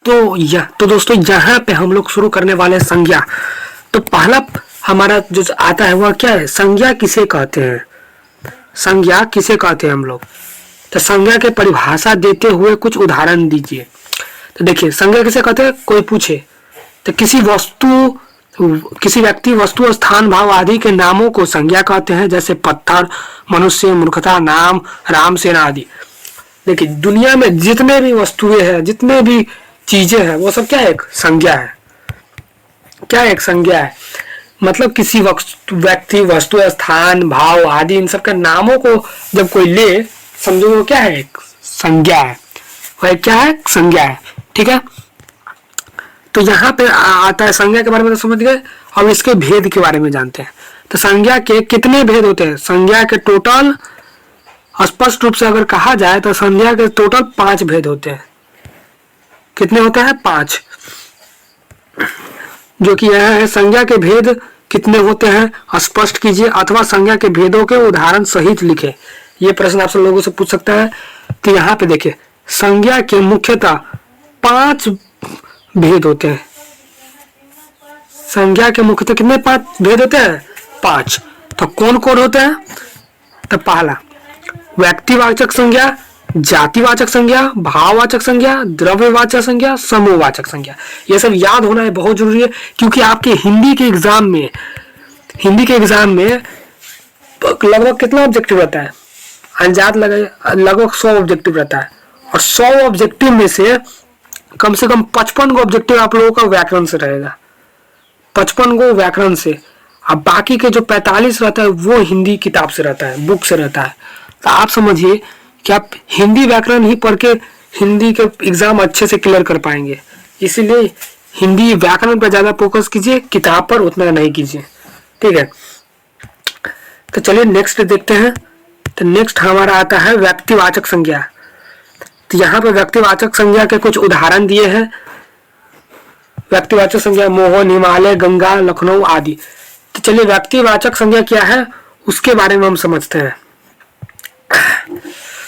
तो दोस्तों यहाँ पे हम लोग शुरू करने वाले हैं संज्ञा। तो पहला हमारा जो आता है वह क्या है, संज्ञा किसे कहते हैं। संज्ञा किसे कहते हैं हम लोग। तो संज्ञा के परिभाषा देते हुए कुछ उदाहरण दीजिए। तो देखिए संज्ञा किसे कहते हैं, कोई पूछे तो किसी व्यक्ति, वस्तु, स्थान, भाव आदि के नामों को संज्ञा कहते हैं, जैसे पत्थर, मनुष्य, मूर्खता, नाम, राम, सेना आदि। देखिए दुनिया में जितने भी वस्तुएं हैं, जितने भी चीजें हैं, वो सब क्या है, एक संज्ञा है। क्या एक संज्ञा है, मतलब किसी व्यक्ति, वस्तु, स्थान, भाव आदि इन सब के नामों को जब कोई ले, समझो वो क्या है, एक संज्ञा है। वह क्या है, संज्ञा है। ठीक है, तो यहाँ पे आता है संज्ञा के बारे में तो समझ गए। अब इसके भेद के बारे में जानते हैं। तो संज्ञा के कितने भेद होते हैं। संज्ञा के टोटल स्पष्ट रूप से अगर कहा जाए तो संज्ञा के टोटल 5 भेद होते हैं। कितने होते हैं, 5। जो कि यह है, संज्ञा के भेद कितने होते हैं स्पष्ट कीजिए, अथवा संज्ञा के भेदों के उदाहरण सहित लिखे। ये प्रश्न आप सब लोगों से पूछ सकता है। तो यहाँ पे देखिए संज्ञा के मुख्यतः 5 भेद होते हैं। संज्ञा के मुख्यतः कितने 5 भेद होते हैं, 5। तो कौन कौन होते हैं। तो पहला व्यक्तिवाचक संज्ञा, जातिवाचक संज्ञा, भाववाचक संज्ञा, द्रव्यवाचक संज्ञा, समूहवाचक संज्ञा। ये सब याद होना है, बहुत जरूरी है, क्योंकि आपके हिंदी के एग्जाम में लगभग कितना ऑब्जेक्टिव रहता है, अंदाज लगाए लगभग 100 ऑब्जेक्टिव रहता है। और 100 ऑब्जेक्टिव में से कम 55 को ऑब्जेक्टिव आप लोगों का व्याकरण से रहेगा, 55 को व्याकरण से। अब बाकी के जो 45 रहता है वो हिंदी किताब से रहता है, बुक से रहता है। तो आप समझिए कि आप हिंदी व्याकरण ही पढ़ के हिंदी के एग्जाम अच्छे से क्लियर कर पाएंगे। इसीलिए हिंदी व्याकरण पर ज्यादा फोकस कीजिए, किताब पर उतना नहीं कीजिए। ठीक है, तो चलिए नेक्स्ट देखते हैं। तो नेक्स्ट हमारा आता है व्यक्तिवाचक संज्ञा। तो यहाँ पे व्यक्तिवाचक संज्ञा के कुछ उदाहरण दिए हैं। व्यक्तिवाचक संज्ञा मोहन, हिमालय, गंगा, लखनऊ आदि। तो चलिए व्यक्तिवाचक संज्ञा क्या है उसके बारे में हम समझते हैं।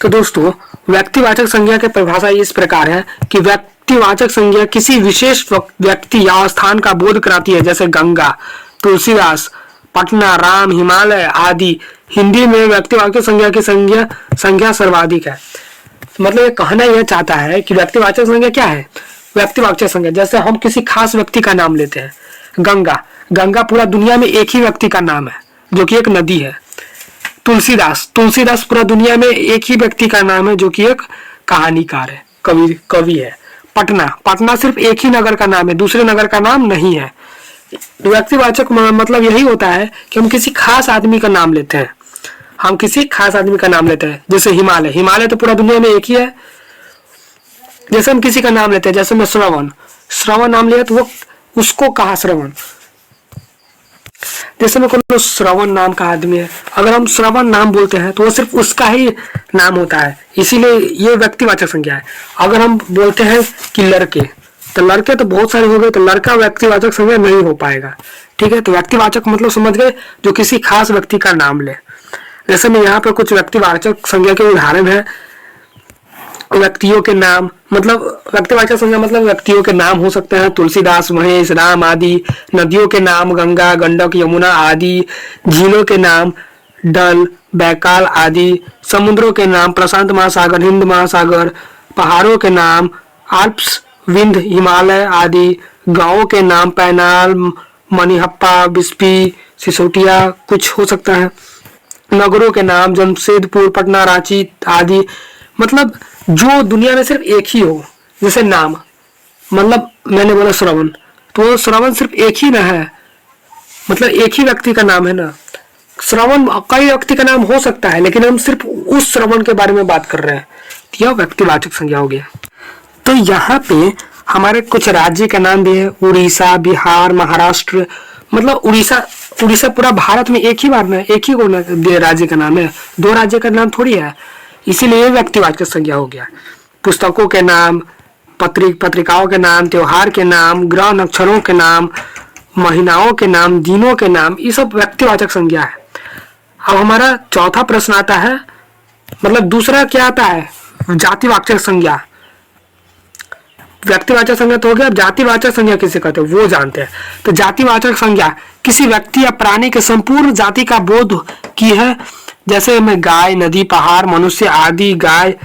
तो दोस्तों व्यक्तिवाचक संज्ञा की परिभाषा इस प्रकार है कि व्यक्तिवाचक संज्ञा किसी विशेष व्यक्ति या स्थान का बोध कराती है, जैसे गंगा, तुलसीदास, पटना, राम, हिमालय आदि। हिंदी में व्यक्तिवाचक संज्ञा की संख्या सर्वाधिक है। मतलब ये कहना यह चाहता है कि व्यक्तिवाचक संज्ञा क्या है। व्यक्तिवाचक संज्ञा जैसे हम किसी खास व्यक्ति का नाम लेते हैं, गंगा पूरा दुनिया में एक ही व्यक्ति का नाम है जो कि एक नदी है। तुलसीदास पूरा दुनिया में एक ही व्यक्ति का नाम है जो कि एक कहानीकार है, कवि है। पटना सिर्फ एक ही नगर का नाम है, दूसरे नगर का नाम नहीं है। व्यक्तिवाचक मतलब यही होता है कि हम किसी खास आदमी का नाम लेते हैं। जैसे हिमालय तो पूरा दुनिया में एक ही है। जैसे हम किसी का नाम लेते हैं, जैसे मैं श्रवण नाम लिया तो वो उसको कहा श्रवण। जैसे में कोई श्रवण नाम का आदमी है, अगर हम श्रवण नाम बोलते हैं तो वो सिर्फ उसका ही नाम होता है, इसीलिए ये व्यक्तिवाचक संज्ञा है। अगर हम बोलते हैं कि लड़के, तो लड़के तो बहुत सारे हो गए, तो लड़का व्यक्तिवाचक संज्ञा नहीं हो पाएगा। ठीक है, तो व्यक्तिवाचक मतलब समझ गए, जो किसी खास व्यक्ति का नाम ले। जैसे में यहाँ पर कुछ व्यक्तिवाचक संज्ञा के उदाहरण है। व्यक्तियों के नाम, मतलब व्यक्तिवाचक संज्ञा मतलब व्यक्तियों के नाम हो सकते हैं, तुलसीदास, महेश, राम आदि। नदियों के नाम गंगा, गंडक, यमुना आदि। झीलों के नाम डल, बैकाल आदि। समुद्रों के नाम प्रशांत महासागर, हिंद महासागर। पहाड़ों के नाम आल्प्स, विंध्य, हिमालय आदि। गांवों के नाम पैनाल, मनिहप्पा, बिस्पी, सिसोटिया कुछ हो सकता है। नगरों के नाम जमशेदपुर, पटना, रांची आदि। मतलब जो दुनिया में सिर्फ एक ही हो, जैसे नाम, मतलब मैंने बोला श्रवण, तो श्रवण सिर्फ एक ही ना है, मतलब एक ही व्यक्ति का नाम है ना। श्रवण कई व्यक्ति का नाम हो सकता है, लेकिन हम सिर्फ उस श्रवण के बारे में बात कर रहे हैं, यह व्यक्तिवाचक संज्ञा हो गया। तो यहाँ पे हमारे कुछ राज्य का नाम भी है, उड़ीसा, बिहार, महाराष्ट्र। मतलब उड़ीसा पूरा भारत में एक ही बार में एक ही राज्य का नाम है, 2 राज्य का नाम थोड़ी है, इसीलिए व्यक्तिवाचक संज्ञा हो गया। पुस्तकों के नाम, पत्रिकाओं के नाम, त्योहार के नाम, ग्रह नक्षत्रों के नाम, महीनाओं के नाम, दिनों के नाम, ये सब व्यक्तिवाचक संज्ञा है। अब हमारा चौथा प्रश्न आता है, मतलब दूसरा क्या आता है, जातिवाचक संज्ञा। व्यक्तिवाचक संज्ञा तो हो गया। अब जातिवाचक संज्ञा किसे कहते हैं वो जानते हैं। तो जातिवाचक संज्ञा किसी व्यक्ति या प्राणी के संपूर्ण जाति का बोध की है। जैसे में गाय, नदी, पहाड़, मनुष्य आदि। गाय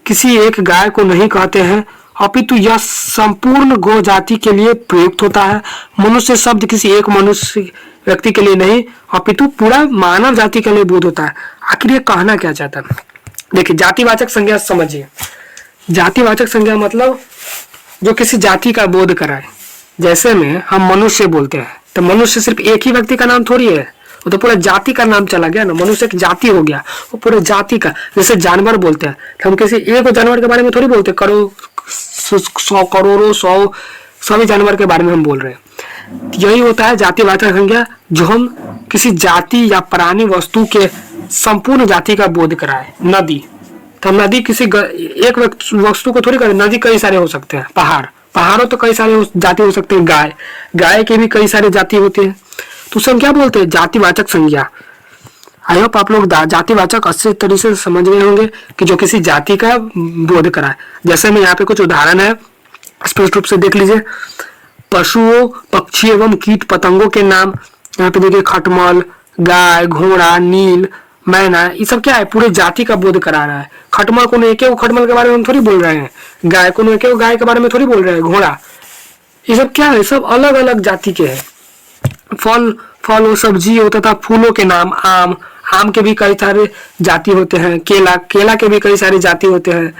किसी एक गाय को नहीं कहते हैं, अपितु यह संपूर्ण गो जाति के लिए प्रयुक्त होता है। मनुष्य शब्द किसी एक मनुष्य व्यक्ति के लिए नहीं, अपितु पूरा मानव जाति के लिए बोध होता है। आखिर ये कहना क्या चाहता है? देखिए, जातिवाचक संज्ञा समझिए। जातिवाचक संज्ञा मतलब जो किसी जाति का बोध कराए। जैसे में हम मनुष्य बोलते हैं तो मनुष्य सिर्फ एक ही व्यक्ति का नाम थोड़ी है, वो तो पूरा जाति का नाम चला गया ना। मनुष्य एक जाति हो गया, वो पूरे जाति का। जैसे जानवर बोलते हैं तो हम किसी एक जानवर के बारे में थोड़ी बोलते, करोड़ों सभी जानवर के बारे में हम बोल रहे हैं। यही होता है जातिवाचक संज्ञा, जो हम किसी जाति या प्राणी वस्तु के संपूर्ण जाति का बोध कराए। नदी, तो नदी किसी एक वस्तु को थोड़ी करे, नदी कई सारे हो सकते हैं। पहाड़ों तो कई सारे जाति हो सकते हैं। गाय के भी कई सारे जाति होते हैं। तो उसे हम क्या बोलते हैं? जातिवाचक संज्ञा। आई होप आप लोग जातिवाचक अच्छे तरीके से समझ गए होंगे कि जो किसी जाति का बोध कराए। जैसे में यहाँ पे कुछ उदाहरण है, स्पष्ट रूप से देख लीजिए। पशुओं, पक्षी एवं कीट पतंगों के नाम। यहाँ पे देखिए, खटमल, गाय, घोड़ा, नील, मैना, ये सब क्या है? पूरे जाति का बोध करा रहा है। खटमल को एक खटमल के बारे में हम थोड़ी बोल रहे हैं, गाय को एक गाय के बारे में थोड़ी बोल रहे हैं, घोड़ा, ये सब क्या है? सब अलग अलग जाति के हैं। फल और सब्जी होता था, फूलों के नाम। आम के भी कई सारे जाति होते हैं। केला के भी कई सारे जाति होते हैं।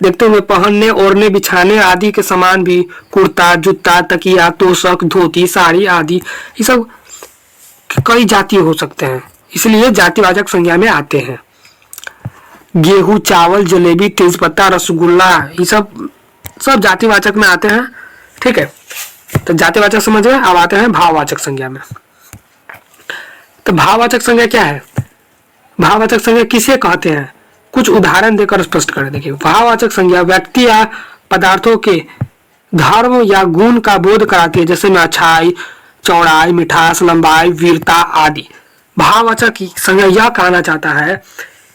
देखते हुए पहनने, ओढ़ने, बिछाने आदि के सामान भी, कुर्ता, जूता, तकिया, तोशक, धोती, साड़ी आदि, ये सब कई जाति हो सकते हैं, इसलिए जातिवाचक संज्ञा में आते हैं। गेहूं, चावल, जलेबी, तेजपत्ता, रसगुल्ला, ये सब जातिवाचक में आते हैं। ठीक है, तो जातिवाचक समझ गए। अब आते हैं भाववाचक संज्ञा में। तो भाववाचक संज्ञा क्या है? भाववाचक संज्ञा किसे कहते हैं? कुछ उदाहरण देकर स्पष्ट करें। देखिए, भाववाचक संज्ञा व्यक्ति या पदार्थों के धर्म या गुण का बोध कराती है। जैसे में अच्छाई, चौड़ाई, मिठास, लंबाई, वीरता आदि। भाववाचक संज्ञा यह कहना चाहता है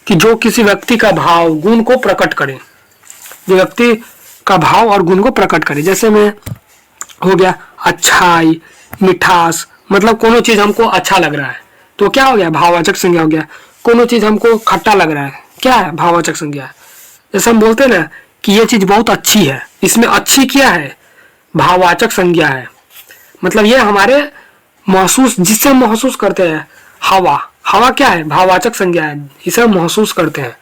कि जो किसी व्यक्ति का भाव गुण को प्रकट करे, जो व्यक्ति का भाव और गुण को प्रकट करे। जैसे में हो गया अच्छाई, मिठास, मतलब कोनो चीज हमको अच्छा लग रहा है तो क्या हो गया? भाववाचक संज्ञा हो गया। कोनो चीज हमको खट्टा लग रहा है, क्या है? भाववाचक संज्ञा। जैसे हम बोलते हैं ना कि ये चीज बहुत अच्छी है, इसमें अच्छी क्या है? भाववाचक संज्ञा है। मतलब ये हमारे महसूस, जिससे हम महसूस करते हैं। हवा क्या है? भाववाचक संज्ञा है, इसे हम महसूस करते हैं,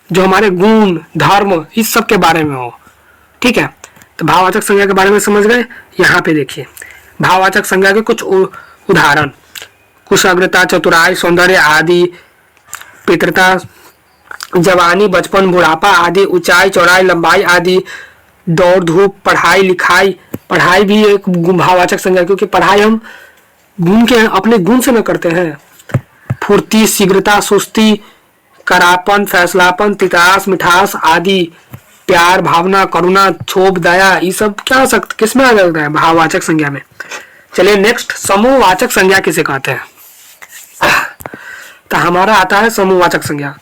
जो हमारे गुण, धर्म, इस सब के बारे में हो। ठीक है, तो भाववाचक संज्ञा के बारे में समझ गए। यहाँ पे देखिए, भाववाचक संज्ञा के कुछ उदाहरण: कुशाग्रता, चतुराई, सौंदर्य आदि, पितृता, जवानी, बचपन, बुढ़ापा आदि, ऊंचाई, चौड़ाई, लंबाई आदि, दौड़ धूप, पढ़ाई लिखाई। पढ़ाई भी एक भाववाचक संज्ञा, क्योंकि पढ़ाई हम गुण के अपने गुण से न करते हैं। फुर्ती, शीघ्रता, सुस्ती, करापन, फैसलापन, तितास, मिठास आदि, प्यार, भावना, करुणा, क्षोभ, दया, ये सब क्या हो सकता, किसमें आ जाता है? भाववाचक संज्ञा में। चलिए नेक्स्ट, समूहवाचक संज्ञा किसे कहते हैं? तो हमारा आता है समूहवाचक संज्ञा।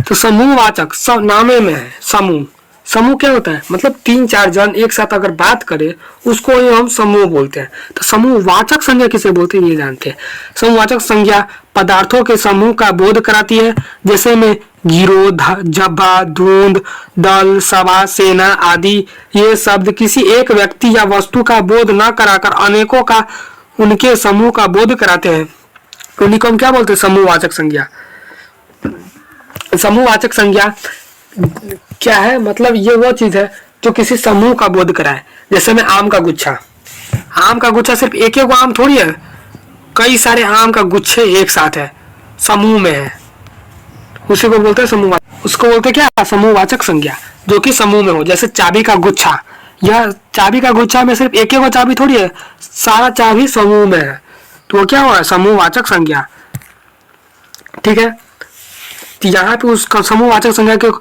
तो समूहवाचक नामे में है समूह। समूह क्या होता है? मतलब 3-4 जन एक साथ अगर बात करें उसको ही हम समूह बोलते हैं। तो समूहवाचक संज्ञा किसे बोलते हैं ये जानते हैं। समूहवाचक संज्ञा पदार्थों के समूह का बोध कराती है। जैसे में गिरोह, जब्बा, धुंध, दल, सभा, सेना आदि। ये शब्द किसी एक व्यक्ति या वस्तु का बोध न कराकर अनेकों का, उनके समूह का बोध कराते हैं। उन्हीं को हम क्या बोलते हैं? समूहवाचक संज्ञा। समूहवाचक संज्ञा क्या है? मतलब ये वो चीज है जो किसी समूह का बोध कराए। जैसे में आम का गुच्छा। आम का गुच्छा सिर्फ एक एक आम थोड़ी है, कई सारे आम का गुच्छे एक साथ है, समूह में है, उसी को बोलते हैं समूहवाचक। उसको बोलते क्या? समूहवाचक संज्ञा, जो कि समूह में हो। जैसे चाबी का गुच्छा, यह चाबी का गुच्छा में सिर्फ एक एक चाबी थोड़ी है, सारा चाबी समूह में है, तो वो क्या हुआ? समूहवाचक संज्ञा। ठीक है, तो यहाँ पे उस समूहवाचक संज्ञा के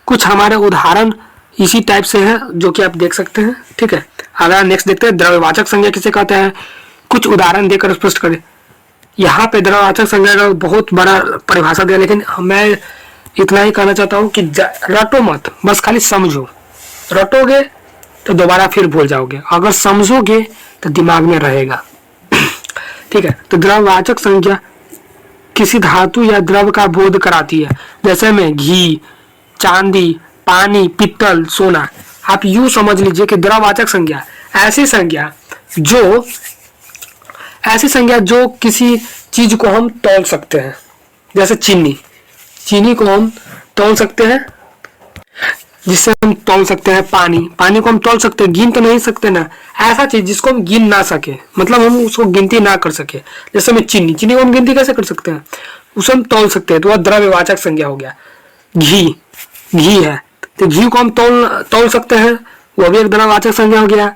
कुछ हमारे उदाहरण इसी टाइप से हैं जो कि आप देख सकते हैं। ठीक है, अगर नेक्स्ट देखते हैं द्रव्यवाचक संज्ञा किसे कहते हैं। कुछ उदाहरण देकर स्पष्ट करें। यहाँ पे द्रव्यवाचक संज्ञा का बहुत बड़ा परिभाषा दिया, लेकिन मैं इतना ही कहना चाहता हूँ कि रटो मत, बस खाली समझो। रटोगे तो दोबारा फिर भूल जाओगे, अगर समझोगे तो दिमाग में रहेगा। ठीक है, तो द्रववाचक संज्ञा किसी धातु या द्रव का बोध कराती है, जैसे में घी, चांदी, पानी, पित्तल, सोना। आप यूं समझ लीजिए कि द्रववाचक संज्ञा ऐसी संज्ञा जो किसी चीज को हम तौल सकते हैं, जैसे चीनी को हम तौल सकते हैं, जिससे हम तौल सकते हैं पानी को हम तौल सकते हैं, गिन तो नहीं सकते ना। ऐसा चीज जिसको हम गिन ना सके, मतलब हम उसको गिनती ना कर सके, जैसे में चीनी को हम गिनती कैसे कर सकते हैं, उसे हम तौल सकते हैं, तो वह द्रव्यवाचक संज्ञा हो गया। घी है, तो घी को हम तौल सकते हैं, वो भी एक द्रव्यवाचक संज्ञा हो गया।